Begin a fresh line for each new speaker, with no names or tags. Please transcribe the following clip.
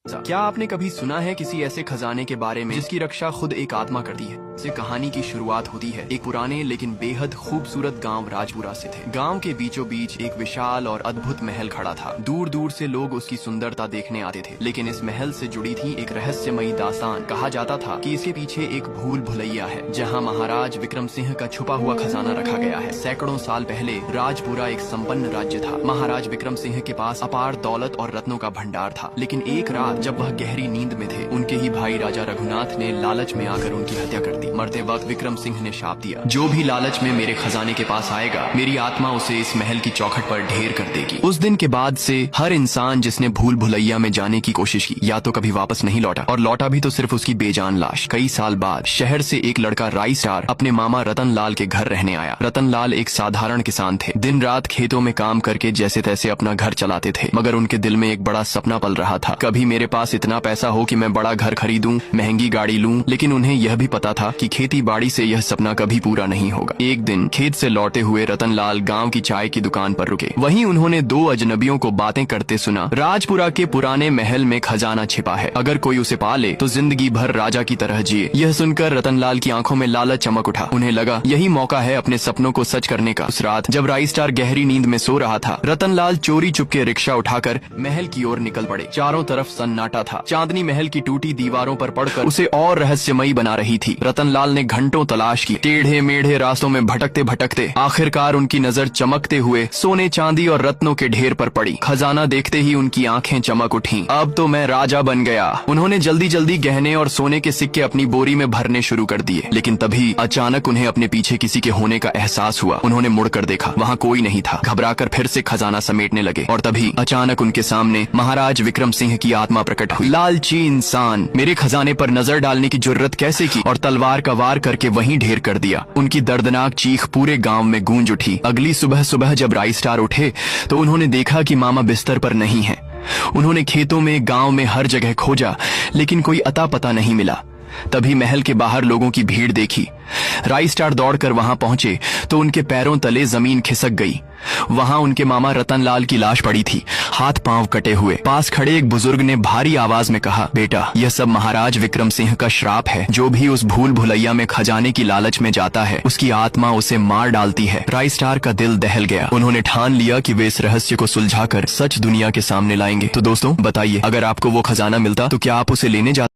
क्या आपने कभी सुना है किसी ऐसे खजाने के बारे में जिसकी रक्षा खुद एक आत्मा करती है? से कहानी की शुरुआत होती है एक पुराने लेकिन बेहद खूबसूरत गांव राजपुरा से थे। गांव के बीचों बीच एक विशाल और अद्भुत महल खड़ा था। दूर दूर से लोग उसकी सुंदरता देखने आते थे, लेकिन इस महल से जुड़ी थी एक रहस्यमयी दास्तान। कहा जाता था कि इसके पीछे एक भूल भुलैया है, जहां महाराज विक्रम सिंह का छुपा हुआ खजाना रखा गया है। सैकड़ों साल पहले राजपुरा एक संपन्न राज्य था। महाराज विक्रम सिंह के पास अपार दौलत और रत्नों का भंडार था, लेकिन एक रात जब वह गहरी नींद में थे, उनके ही भाई राजा रघुनाथ ने लालच में आकर उनकी हत्या कर दी। मरते वक्त विक्रम सिंह ने शाप दिया, जो भी लालच में मेरे खजाने के पास आएगा, मेरी आत्मा उसे इस महल की चौखट पर ढेर कर देगी। उस दिन के बाद से हर इंसान जिसने भूल भुलैया में जाने की कोशिश की, या तो कभी वापस नहीं लौटा, और लौटा भी तो सिर्फ उसकी बेजान लाश। कई साल बाद शहर से एक लड़का राई स्टार अपने मामा रतन लाल के घर रहने आया। रतन लाल एक साधारण किसान थे। दिन रात खेतों में काम करके जैसे तैसे अपना घर चलाते थे, मगर उनके दिल में एक बड़ा सपना पल रहा था, कभी मेरे पास इतना पैसा हो कि मैं बड़ा घर खरीदूं, महंगी गाड़ी लूं। लेकिन उन्हें यह भी पता था कि खेती बाड़ी से यह सपना कभी पूरा नहीं होगा। एक दिन खेत से लौटे हुए रतन लाल गाँव की चाय की दुकान पर रुके। वहीं उन्होंने दो अजनबियों को बातें करते सुना। राजपुरा के पुराने महल में खजाना छिपा है, अगर कोई उसे पा ले तो जिंदगी भर राजा की तरह जिए। यह सुनकर रतन लाल की आंखों में लालच चमक उठा। उन्हें लगा यही मौका है अपने सपनों को सच करने का। उस रात जब राई स्टार गहरी नींद में सो रहा था, रतन लाल चोरी चुपके रिक्शा उठाकर महल की ओर निकल पड़े। चारों तरफ सन्नाटा था। चांदनी महल की टूटी दीवारों पर पड़कर उसे और रहस्यमयी बना रही थी। रतन लाल ने घंटों तलाश की, टेढ़े मेढ़े रास्तों में भटकते भटकते आखिरकार उनकी नजर चमकते हुए सोने चांदी और रत्नों के ढेर पर पड़ी। खजाना देखते ही उनकी आंखें चमक उठी। अब तो मैं राजा बन गया। उन्होंने जल्दी जल्दी गहने और सोने के सिक्के अपनी बोरी में भरने शुरू कर दिए। लेकिन तभी अचानक उन्हें अपने पीछे किसी के होने का एहसास हुआ। उन्होंने मुड़कर देखा, वहाँ कोई नहीं था। घबराकर फिर से खजाना समेटने लगे, और तभी अचानक उनके सामने महाराज विक्रम सिंह की आत्मा प्रकट हुई। लालची इंसान, मेरे खजाने पर नजर डालने की जुर्रत कैसे की? और तलवार का वार करके वहीं ढेर कर दिया। उनकी दर्दनाक चीख पूरे गांव में गूंज उठी। अगली सुबह सुबह जब राई स्टार उठे तो उन्होंने देखा कि मामा बिस्तर पर नहीं है। उन्होंने खेतों में, गांव में हर जगह खोजा, लेकिन कोई अता पता नहीं मिला। तभी महल के बाहर लोगों की भीड़ देखी। राई स्टार दौड़कर वहां पहुंचे तो उनके पैरों तले जमीन खिसक गई। वहां उनके मामा रतन लाल की लाश पड़ी थी, हाथ पांव कटे हुए। पास खड़े एक बुजुर्ग ने भारी आवाज में कहा, बेटा, यह सब महाराज विक्रम सिंह का श्राप है। जो भी उस भूल भुलैया में खजाने की लालच में जाता है, उसकी आत्मा उसे मार डालती है। राई स्टार का दिल दहल गया। उन्होंने ठान लिया कि वे इस रहस्य को सुलझाकर सच दुनिया के सामने लाएंगे। तो दोस्तों बताइए, अगर आपको वो खजाना मिलता तो क्या आप उसे लेने जाते?